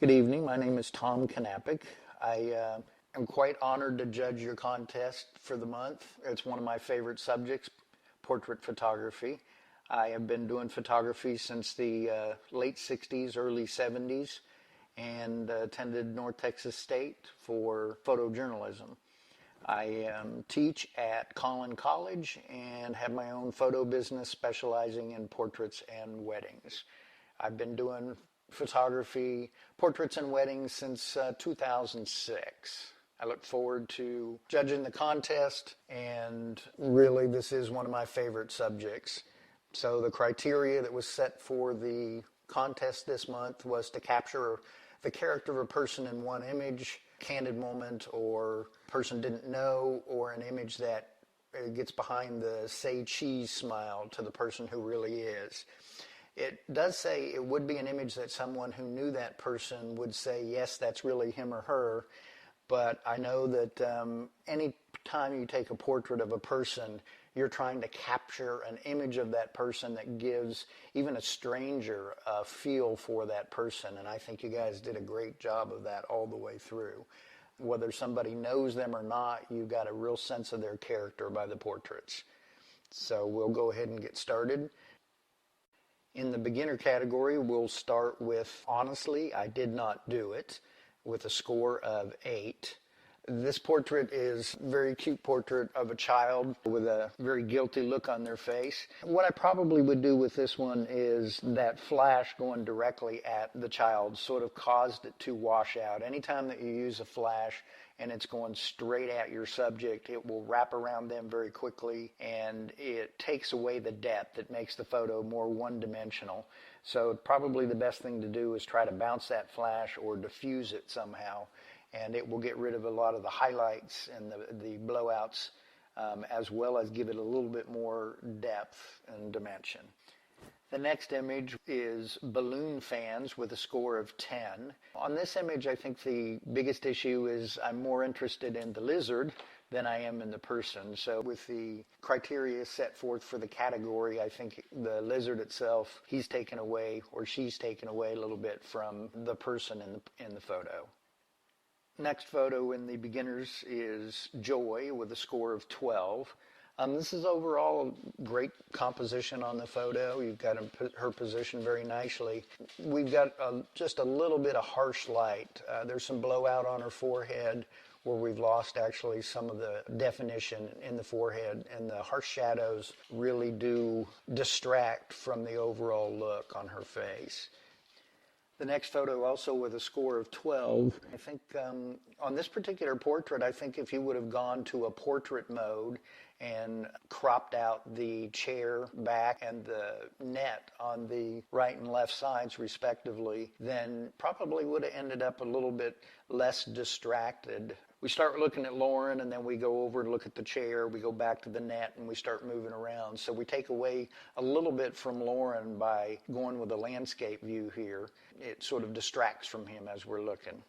Good evening. My name is Tom Knappich. I am quite honored to judge your contest for the month. It's one of my favorite subjects, portrait photography. I have been doing photography since the late 60s, early 70s, and attended North Texas State for photojournalism. I teach at Collin College and have my own photo business specializing in portraits and weddings. I've been doing photography, portraits and weddings since 2006. I look forward to judging the contest, and really this is one of my favorite subjects. So the criteria that was set for the contest this month was to capture the character of a person in one image, candid moment, or person didn't know, or an image that gets behind the say cheese smile to the person who really is. It does say it would be an image that someone who knew that person would say, yes, that's really him or her. But I know that any time you take a portrait of a person, you're trying to capture an image of that person that gives even a stranger a feel for that person. And I think you guys did a great job of that all the way through. Whether somebody knows them or not, you got a real sense of their character by the portraits. So we'll go ahead and get started. In the beginner category, we'll start with Honestly, I Did Not Do It, with a score of 8. This portrait is a very cute portrait of a child with a very guilty look on their face. What I probably would do with this one is that flash going directly at the child sort of caused it to wash out. Anytime that you use a flash and it's going straight at your subject, it will wrap around them very quickly, and it takes away the depth. It makes the photo more one-dimensional. So probably the best thing to do is try to bounce that flash or diffuse it somehow, and it will get rid of a lot of the highlights and the blowouts, as well as give it a little bit more depth and dimension. The next image is Balloon Fans with a score of 10. On this image, I think the biggest issue is I'm more interested in the lizard than I am in the person. So with the criteria set forth for the category, I think the lizard itself, he's taken away or she's taken away a little bit from the person in the photo. Next photo in the beginners is Joy with a score of 12. This is overall a great composition on the photo. You've got her positioned very nicely. We've got just a little bit of harsh light. There's some blowout on her forehead where we've lost actually some of the definition in the forehead, and the harsh shadows really do distract from the overall look on her face. The next photo, also with a score of 12. I think on this particular portrait, I think if you would have gone to a portrait mode and cropped out the chair back and the net on the right and left sides respectively, then probably would have ended up a little bit less distracted. We start looking at Lauren, and then we go over and look at the chair, we go back to the net, and we start moving around. So we take away a little bit from Lauren by going with a landscape view here. It sort of distracts from him as we're looking.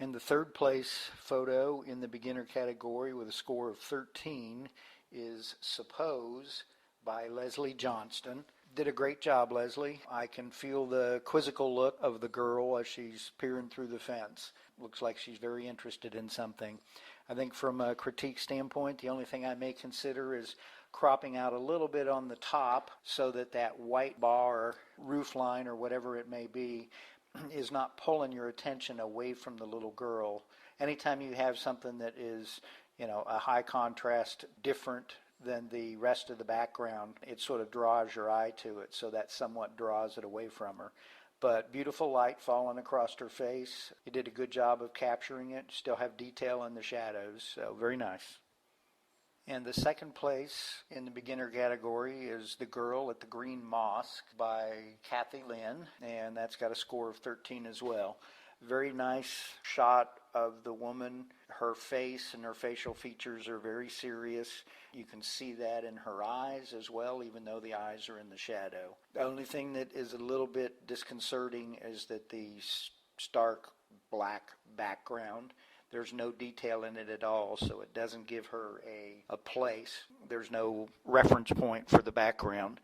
In the third place photo in the beginner category with a score of 13 is Suppose by Leslie Johnston. Did a great job, Leslie. I can feel the quizzical look of the girl as she's peering through the fence. Looks like she's very interested in something. I think from a critique standpoint, the only thing I may consider is cropping out a little bit on the top so that that white bar, roof line, or whatever it may be, is not pulling your attention away from the little girl. Anytime you have something that is, a high contrast, different than the rest of the background, it sort of draws your eye to it, so that somewhat draws it away from her. But beautiful light falling across her face. You did a good job of capturing it. Still have detail in the shadows, so very nice. And the second place in the beginner category is The Girl at the Green Mosque by Kathy Lynn, and that's got a score of 13 as well. Very nice shot of the woman. Her face and her facial features are very serious. You can see that in her eyes as well, even though the eyes are in the shadow. The only thing that is a little bit disconcerting is that the stark black background, there's no detail in it at all, so it doesn't give her a place. There's no reference point for the background.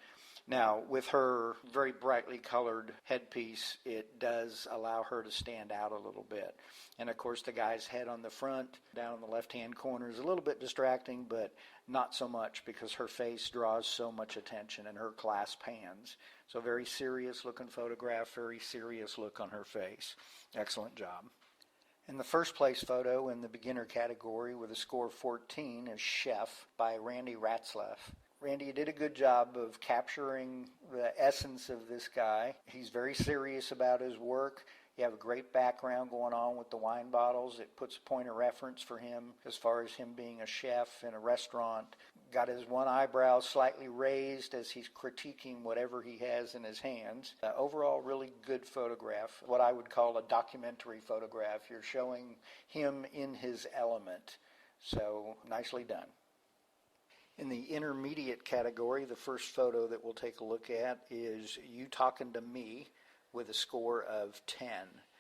Now, with her very brightly colored headpiece, it does allow her to stand out a little bit. And of course, the guy's head on the front, down in the left-hand corner, is a little bit distracting, but not so much because her face draws so much attention and her clasped hands. So very serious looking photograph, very serious look on her face. Excellent job. And the first place photo in the beginner category with a score of 14 is Chef by Randy Ratzlaff. Randy, you did a good job of capturing the essence of this guy. He's very serious about his work. You have a great background going on with the wine bottles. It puts a point of reference for him as far as him being a chef in a restaurant. Got his one eyebrow slightly raised as he's critiquing whatever he has in his hands. Overall, really good photograph. What I would call a documentary photograph. You're showing him in his element. So, nicely done. In the intermediate category, the first photo that we'll take a look at is You Talking to Me with a score of 10.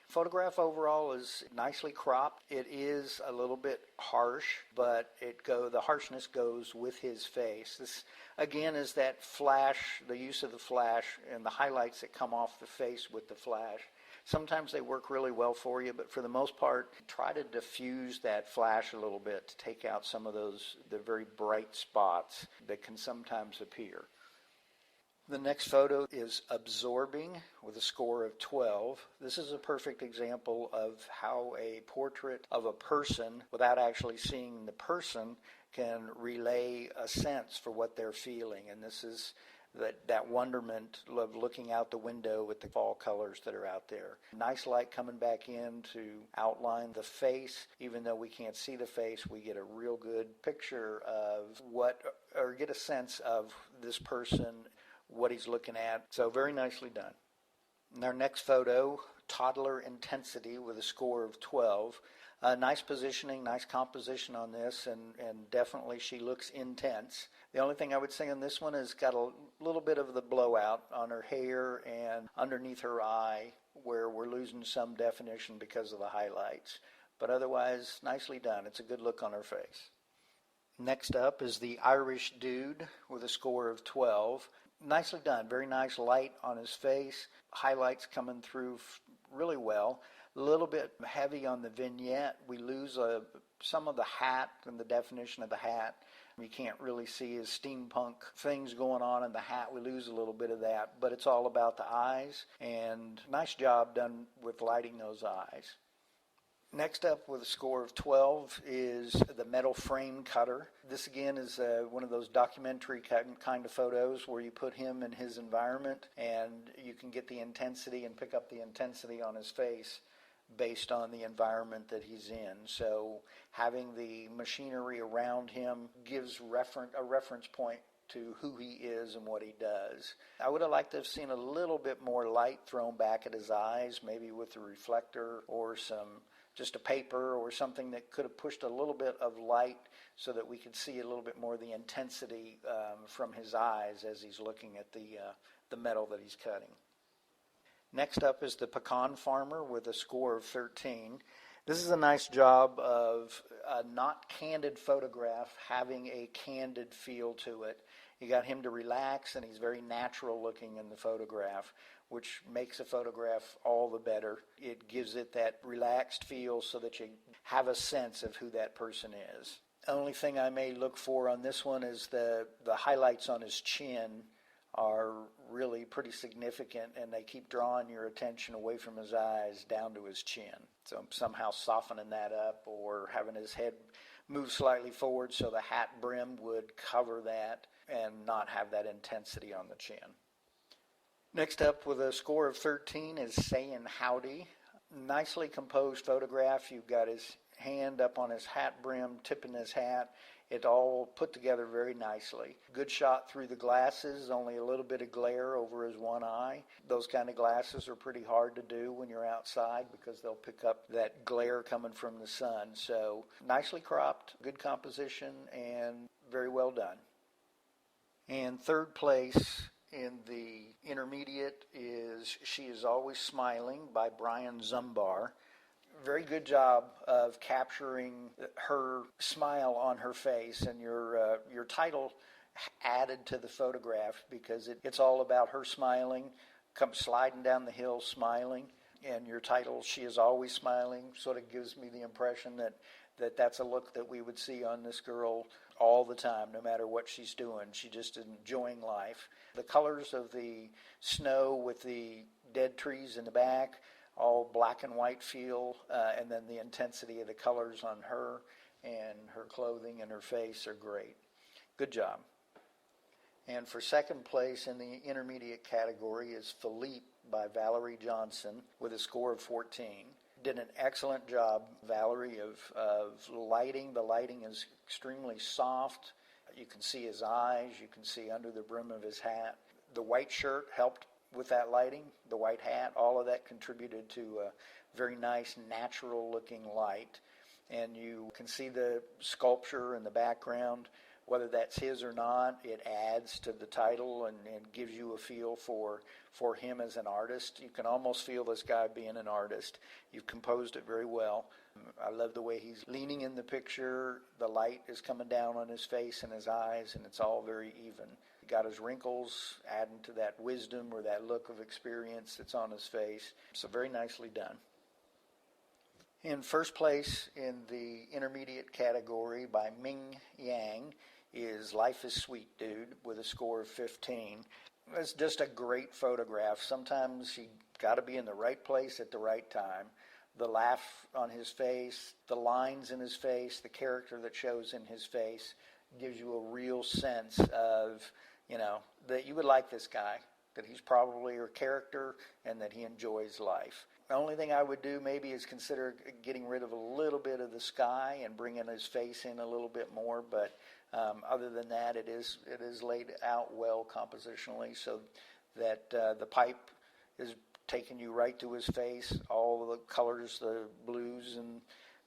Photograph overall is nicely cropped. It is a little bit harsh, but the harshness goes with his face. This, again, is that flash, the use of the flash and the highlights that come off the face with the flash. Sometimes they work really well for you, but for the most part, try to diffuse that flash a little bit to take out some of the very bright spots that can sometimes appear. The next photo is Absorbing with a score of 12. This is a perfect example of how a portrait of a person, without actually seeing the person, can relay a sense for what they're feeling. And this is that wonderment of looking out the window with the fall colors that are out there. Nice light coming back in to outline the face. Even though we can't see the face, we get a real good picture of get a sense of this person, what he's looking at. So very nicely done. And our next photo, Toddler Intensity with a score of 12. Nice positioning, nice composition on this, and definitely she looks intense. The only thing I would say on this one is got a little bit of the blowout on her hair and underneath her eye where we're losing some definition because of the highlights. But otherwise, nicely done. It's a good look on her face. Next up is the Irish Dude with a score of 12. Nicely done. Very nice light on his face. Highlights coming through really well. A little bit heavy on the vignette. We lose some of the hat and the definition of the hat. You can't really see his steampunk things going on in the hat. We lose a little bit of that, but it's all about the eyes, and nice job done with lighting those eyes. Next up with a score of 12 is the Metal Frame Cutter. This again is one of those documentary kind of photos where you put him in his environment and you can get the intensity and pick up the intensity on his face based on the environment that he's in. So having the machinery around him gives a reference point to who he is and what he does. I would have liked to have seen a little bit more light thrown back at his eyes, maybe with a reflector or just a paper or something that could have pushed a little bit of light so that we could see a little bit more of the intensity from his eyes as he's looking at the metal that he's cutting. Next up is the Pecan Farmer with a score of 13. This is a nice job of a not candid photograph having a candid feel to it. You got him to relax, and he's very natural looking in the photograph, which makes a photograph all the better. It gives it that relaxed feel so that you have a sense of who that person is. The only thing I may look for on this one is the highlights on his chin are really pretty significant, and they keep drawing your attention away from his eyes down to his chin. So somehow softening that up or having his head move slightly forward so the hat brim would cover that and not have that intensity on the chin. Next up with a score of 13 is Saying Howdy. Nicely composed photograph. You've got his hand up on his hat brim, tipping his hat. It all put together very nicely. Good shot through the glasses, only a little bit of glare over his one eye. Those kind of glasses are pretty hard to do when you're outside because they'll pick up that glare coming from the sun. So nicely cropped, good composition, and very well done. And third place in the intermediate is She Is Always Smiling by Brian Zumbar. Very good job of capturing her smile on her face, and your title added to the photograph because it's all about her smiling, come sliding down the hill smiling. And your title, She Is Always Smiling, sort of gives me the impression that's a look that we would see on this girl all the time, no matter what she's doing. She's just enjoying life. The colors of the snow with the dead trees in the back, all black and white feel, and then the intensity of the colors on her and her clothing and her face are great. Good job. And for second place in the intermediate category is Philippe by Valerie Johnson with a score of 14. Did an excellent job, Valerie, of lighting. The lighting is extremely soft. You can see his eyes. You can see under the brim of his hat. The white shirt helped with that lighting. The white hat, all of that contributed to a very nice, natural-looking light. And you can see the sculpture in the background. Whether that's his or not, it adds to the title and gives you a feel for him as an artist. You can almost feel this guy being an artist. You've composed it very well. I love the way he's leaning in the picture. The light is coming down on his face and his eyes, and it's all very even. He got his wrinkles, adding to that wisdom or that look of experience that's on his face. So very nicely done. In first place in the intermediate category by Ming Yang is Life is Sweet Dude with a score of 15. It's just a great photograph. Sometimes you got to be in the right place at the right time. The laugh on his face, the lines in his face, the character that shows in his face gives you a real sense of, that you would like this guy, that he's probably a character and that he enjoys life. The only thing I would do maybe is consider getting rid of a little bit of the sky and bringing his face in a little bit more, but other than that, it is laid out well compositionally so that the pipe is taking you right to his face. All the colors, the blues and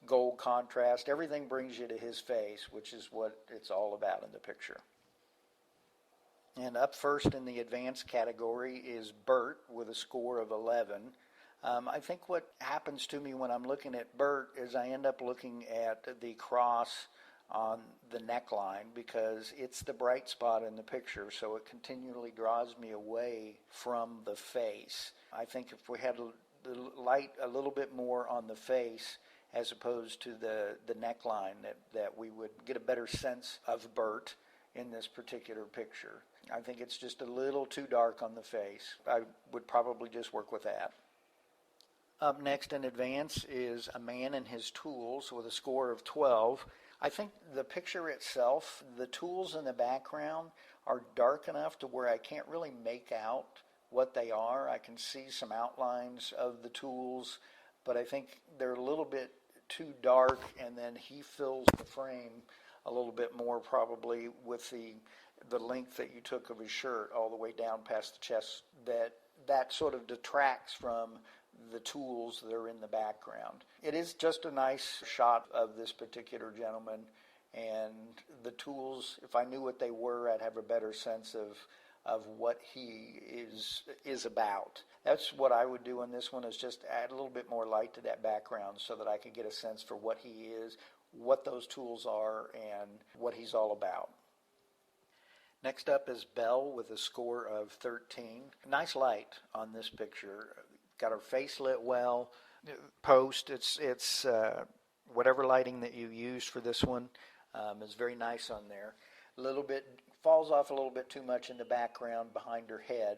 gold contrast, everything brings you to his face, which is what it's all about in the picture. And up first in the advanced category is Bert with a score of 11. I think what happens to me when I'm looking at Bert is I end up looking at the cross on the neckline because it's the bright spot in the picture, so it continually draws me away from the face. I think if we had the light a little bit more on the face as opposed to the neckline, that we would get a better sense of Bert in this particular picture. I think it's just a little too dark on the face. I would probably just work with that. Up next in advance is A Man and His Tools with a score of 12. I think the picture itself, the tools in the background are dark enough to where I can't really make out what they are. I can see some outlines of the tools, but I think they're a little bit too dark, and then he fills the frame a little bit more probably with the length that you took of his shirt all the way down past the chest. That sort of detracts from the tools that are in the background. It is just a nice shot of this particular gentleman, and the tools, if I knew what they were, I'd have a better sense of what he is about. That's what I would do in this one, is just add a little bit more light to that background so that I could get a sense for what he is, what those tools are, and what he's all about. Next up is Belle with a score of 13. Nice light on this picture. Got her face lit well. Post, it's whatever lighting that you used for this one is very nice on there. A little bit, falls off a little bit too much in the background behind her head,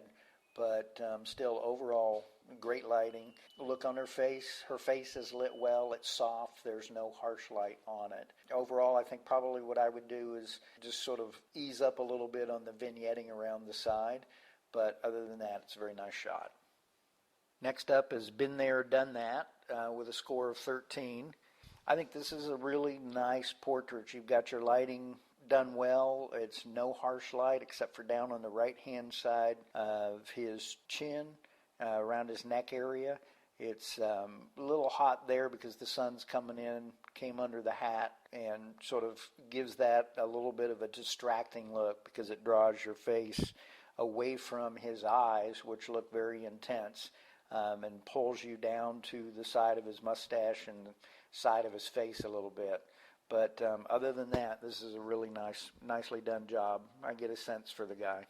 but still overall great lighting. Look on her face is lit well, it's soft, there's no harsh light on it. Overall, I think probably what I would do is just sort of ease up a little bit on the vignetting around the side, but other than that, it's a very nice shot. Next up is Been There, Done That with a score of 13. I think this is a really nice portrait. You've got your lighting done well. It's no harsh light except for down on the right-hand side of his chin, around his neck area. It's a little hot there because the sun's came under the hat, and sort of gives that a little bit of a distracting look because it draws your face away from his eyes, which look very intense. And pulls you down to the side of his mustache and the side of his face a little bit. But other than that, this is a really nicely done job. I get a sense for the guy.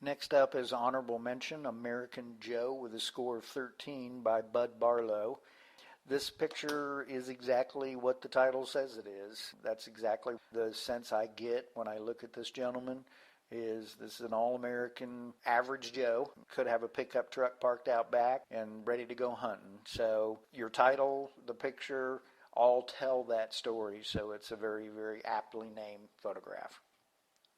Next up is honorable mention, American Joe with a score of 13 by Bud Barlow. This picture is exactly what the title says it is. That's exactly the sense I get when I look at this gentleman. This is an all-American average Joe. Could have a pickup truck parked out back and ready to go hunting. So your title, the picture, all tell that story. So it's a very, very aptly named photograph.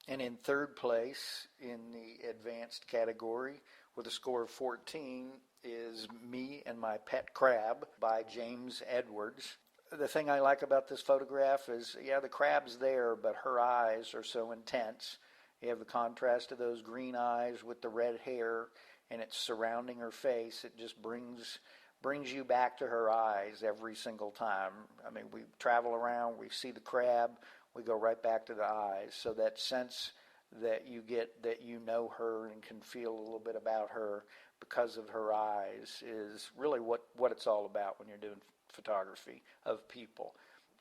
And in third place in the advanced category with a score of 14 is Me and My Pet Crab by James Edwards. The thing I like about this photograph is, yeah, the crab's there, but her eyes are so intense. You have the contrast of those green eyes with the red hair, and it's surrounding her face. It just brings you back to her eyes every single time. I mean, we travel around, we see the crab, we go right back to the eyes. So that sense that you get that you know her and can feel a little bit about her because of her eyes is really what it's all about when you're doing photography of people.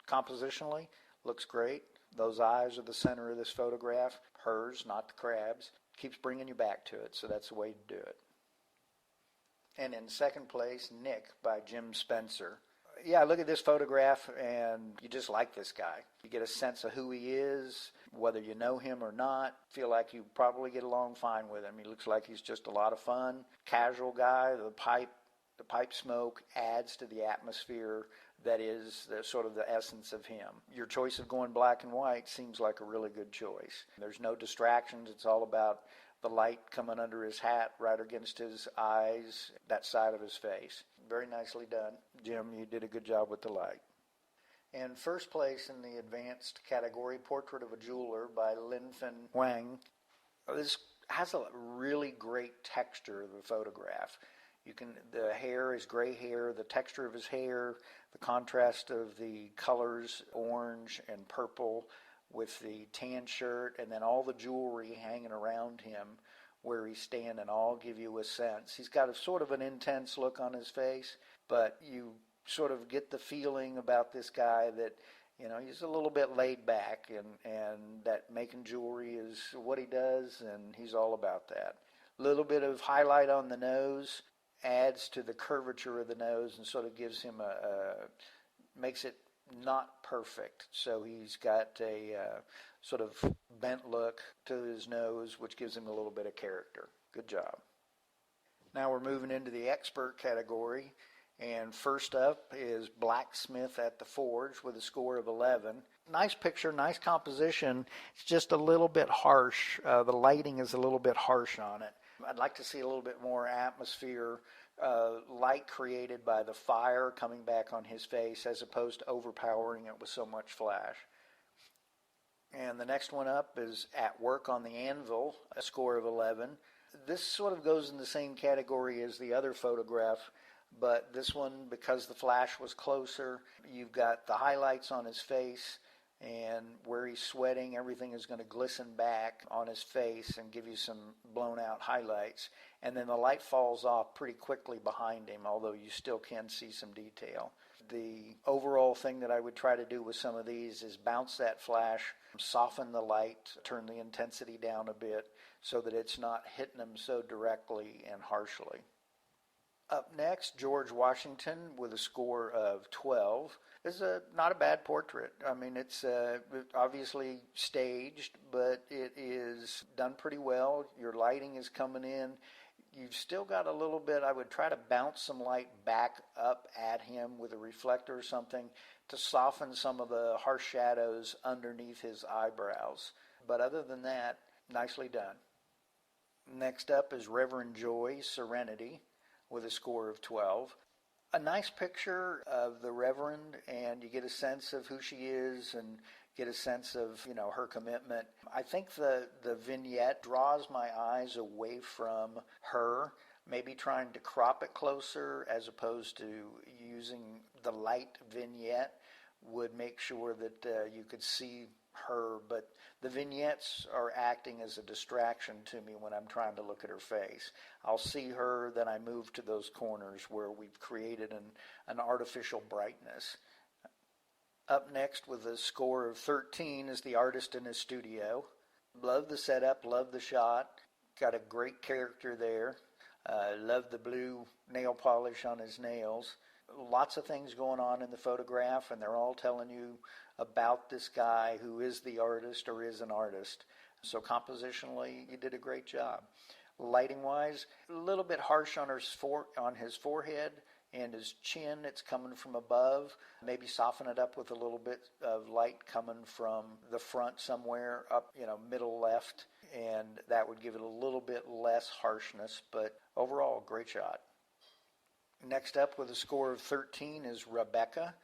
Compositionally, looks great. Those eyes are the center of this photograph. Hers, not the crab's. Keeps bringing you back to it, so that's the way to do it. And in second place, Nick by Jim Spencer. Yeah, I look at this photograph and you just like this guy. You get a sense of who he is, whether you know him or not. Feel like you probably get along fine with him. He looks like he's just a lot of fun. Casual guy. The pipe smoke adds to the atmosphere that is sort of the essence of him. Your choice of going black and white seems like a really good choice. There's no distractions. It's all about the light coming under his hat right against his eyes, that side of his face. Very nicely done. Jim, you did a good job with the light. And first place in the advanced category, Portrait of a Jeweler by Linfen Huang. This has a really great texture of the photograph. The hair is gray hair, the texture of his hair, the contrast of the colors, orange and purple, with the tan shirt, and then all the jewelry hanging around him where he's standing all give you a sense. He's got a sort of an intense look on his face, but you sort of get the feeling about this guy that, you know, he's a little bit laid back, and that making jewelry is what he does, and he's all about that. A little bit of highlight on the nose adds to the curvature of the nose and sort of gives him makes it not perfect. So he's got a sort of bent look to his nose, which gives him a little bit of character. Good job. Now we're moving into the expert category. And first up is Blacksmith at the Forge with a score of 11. Nice picture, nice composition. It's just a little bit harsh. The lighting is a little bit harsh on it. I'd like to see a little bit more atmosphere, light created by the fire coming back on his face as opposed to overpowering it with so much flash. And the next one up is At Work on the Anvil, a score of 11. This sort of goes in the same category as the other photograph, but this one, because the flash was closer, you've got the highlights on his face, and where he's sweating, everything is going to glisten back on his face and give you some blown out highlights. And then the light falls off pretty quickly behind him, although you still can see some detail. The overall thing that I would try to do with some of these is bounce that flash, soften the light, turn the intensity down a bit so that it's not hitting them so directly and harshly. Up next, George Washington with a score of 12. This is not a bad portrait. I mean, it's obviously staged, but it is done pretty well. Your lighting is coming in. You've still got a little bit. I would try to bounce some light back up at him with a reflector or something to soften some of the harsh shadows underneath his eyebrows. But other than that, nicely done. Next up is Reverend Joy Serenity with a score of 12. A nice picture of the Reverend, and you get a sense of who she is and get a sense of, you know, her commitment. I think the vignette draws my eyes away from her, maybe trying to crop it closer as opposed to using the light vignette would make sure that you could see her, but the vignettes are acting as a distraction to me when I'm trying to look at her face. I'll see her, then I move to those corners where we've created an artificial brightness. Up next with a score of 13 is the artist in his studio. Love the setup, love the shot. Got a great character there. Love the blue nail polish on his nails. Lots of things going on in the photograph, and they're all telling you about this guy who is the artist or is an artist. So compositionally, you did a great job. Lighting-wise, a little bit harsh on his forehead and his chin. It's coming from above. Maybe soften it up with a little bit of light coming from the front somewhere up, middle left, and that would give it a little bit less harshness, but overall, great shot. Next up with a score of 13 is Rebecca.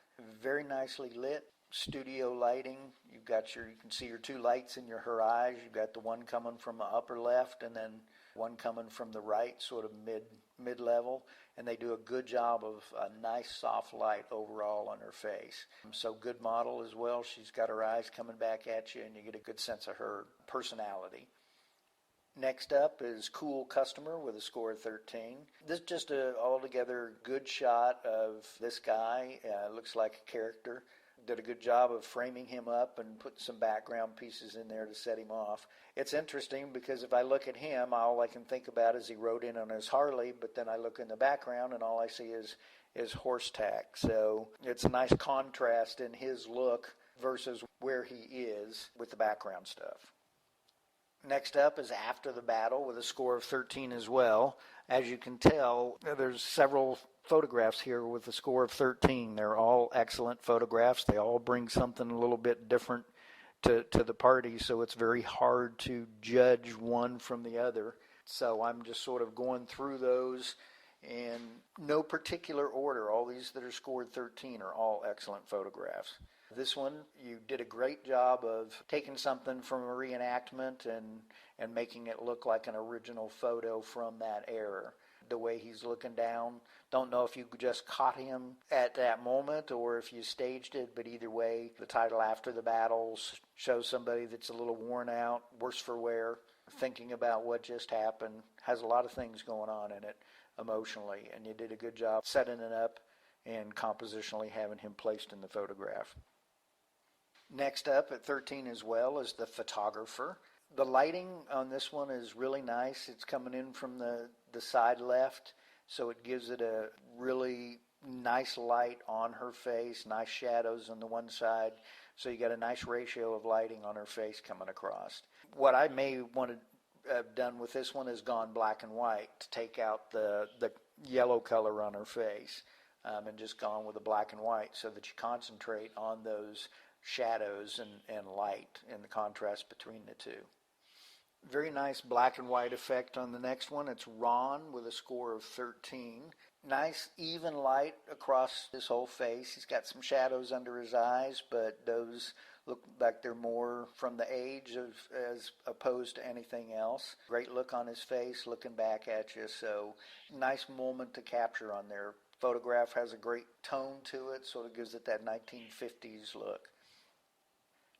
Very nicely lit. Studio lighting. You can see your two lights in her eyes. You've got the one coming from the upper left and then one coming from the right, sort of mid-level. And they do a good job of a nice soft light overall on her face. So good model as well. She's got her eyes coming back at you and you get a good sense of her personality. Next up is Cool Customer with a score of 13. This is just a altogether good shot of this guy. Looks like a character. Did a good job of framing him up and putting some background pieces in there to set him off. It's interesting because if I look at him, all I can think about is he rode in on his Harley, but then I look in the background and all I see is horse tack. So it's a nice contrast in his look versus where he is with the background stuff. Next up is After the Battle with a score of 13 as well. As you can tell, there's several photographs here with a score of 13. They're all excellent photographs. They all bring something a little bit different to the party, so it's very hard to judge one from the other. So I'm just sort of going through those in no particular order. All these that are scored 13 are all excellent photographs. This one, you did a great job of taking something from a reenactment and making it look like an original photo from that era. The way he's looking down, don't know if you just caught him at that moment or if you staged it, but either way, the title After the Battle shows somebody that's a little worn out, worse for wear, thinking about what just happened, has a lot of things going on in it emotionally, and you did a good job setting it up and compositionally having him placed in the photograph. Next up at 13 as well is The Photographer. The lighting on this one is really nice. It's coming in from the side left, so it gives it a really nice light on her face, nice shadows on the one side, so you got a nice ratio of lighting on her face coming across. What I may want to have done with this one is gone black and white to take out the yellow color on her face and just gone with a black and white so that you concentrate on those shadows and light and the contrast between the two. Very nice black and white effect on the next one. It's Ron with a score of 13. Nice even light across his whole face. He's got some shadows under his eyes, but those look like they're more from the age as opposed to anything else. Great look on his face, looking back at you. So nice moment to capture on there. Photograph has a great tone to it, sort of gives it that 1950s look.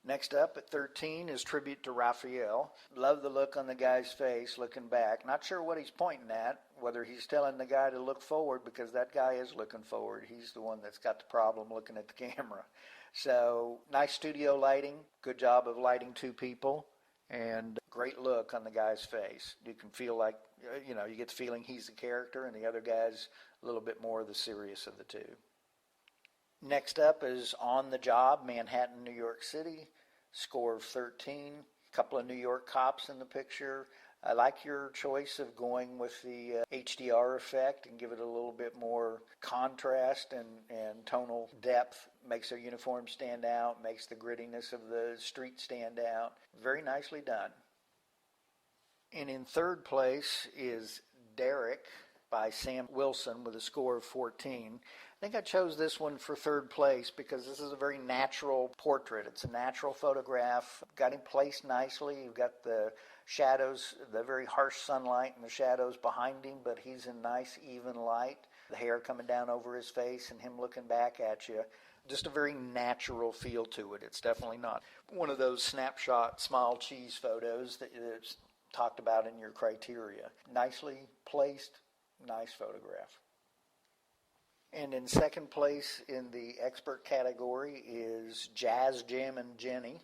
Next up at 13 is Tribute to Raphael. Love the look on the guy's face looking back. Not sure what he's pointing at, whether he's telling the guy to look forward, because that guy is looking forward. He's the one that's got the problem looking at the camera. So nice studio lighting, good job of lighting two people, and great look on the guy's face. You can feel like, you get the feeling he's the character and the other guy's a little bit more the serious of the two. Next up is On the Job, Manhattan, New York City, score of 13. A couple of New York cops in the picture. I like your choice of going with the HDR effect and give it a little bit more contrast and tonal depth. Makes their uniform stand out, makes the grittiness of the street stand out. Very nicely done. And in third place is Derek by Sam Wilson with a score of 14. I think I chose this one for third place because this is a very natural portrait. It's a natural photograph. Got him placed nicely. You've got the shadows, the very harsh sunlight and the shadows behind him, but he's in nice even light. The hair coming down over his face and him looking back at you. Just a very natural feel to it. It's definitely not one of those snapshot smile cheese photos that is talked about in your criteria. Nicely placed, nice photograph. And in second place in the expert category is Jazz Jammin' Jenny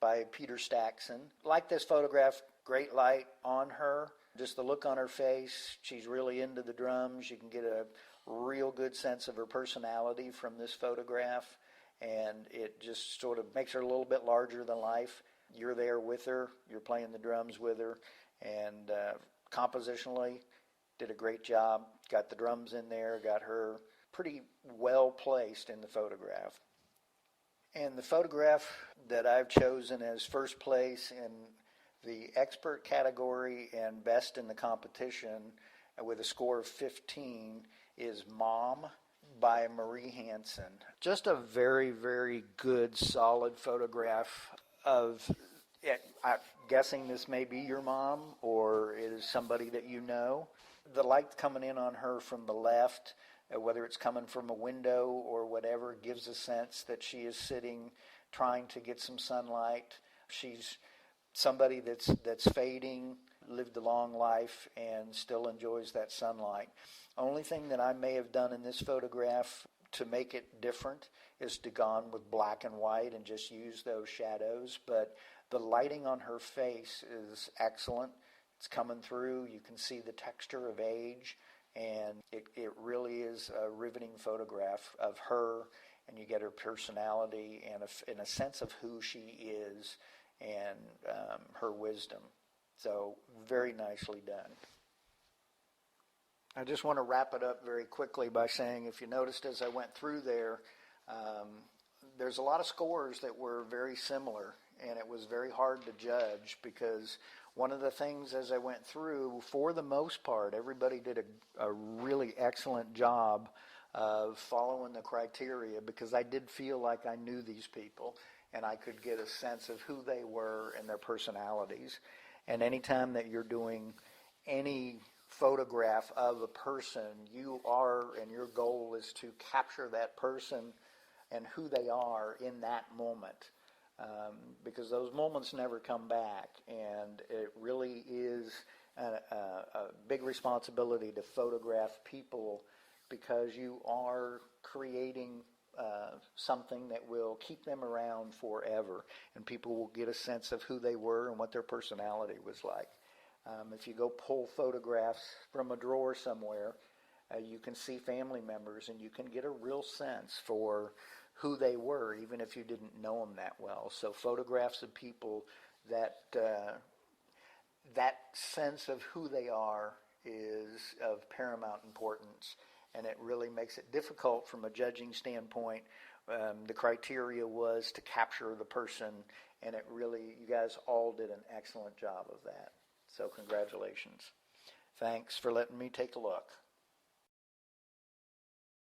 by Peter Stackson. Like this photograph, great light on her. Just the look on her face, she's really into the drums. You can get a real good sense of her personality from this photograph, and it just sort of makes her a little bit larger than life. You're there with her, you're playing the drums with her, and compositionally did a great job. Got the drums in there, got her pretty well placed in the photograph. And the photograph that I've chosen as first place in the expert category and best in the competition with a score of 15 is Mom by Marie Hansen. Just a very, very good, solid photograph of, I'm guessing this may be your mom or it is somebody that you know. The light coming in on her from the left, whether it's coming from a window or whatever, gives a sense that she is sitting trying to get some sunlight. She's somebody that's fading, lived a long life, and still enjoys that sunlight. Only thing that I may have done in this photograph to make it different is to gone with black and white and just use those shadows. But the lighting on her face is excellent. It's coming through. You can see the texture of age, and it really is a riveting photograph of her, and you get her personality and a sense of who she is and her wisdom. So very nicely done. I just want to wrap it up very quickly by saying, if you noticed as I went through there, there's a lot of scores that were very similar, and it was very hard to judge because one of the things as I went through, for the most part, everybody did a really excellent job of following the criteria, because I did feel like I knew these people and I could get a sense of who they were and their personalities. And anytime that you're doing any photograph of a person, you are, and your goal is to capture that person and who they are in that moment. Because those moments never come back, and it really is a big responsibility to photograph people, because you are creating something that will keep them around forever, and people will get a sense of who they were and what their personality was like. If you go pull photographs from a drawer somewhere, you can see family members, and you can get a real sense for who they were, even if you didn't know them that well. So photographs of people, that sense of who they are is of paramount importance, and it really makes it difficult from a judging standpoint. The criteria was to capture the person, and it really, you guys all did an excellent job of that. So congratulations. Thanks for letting me take a look.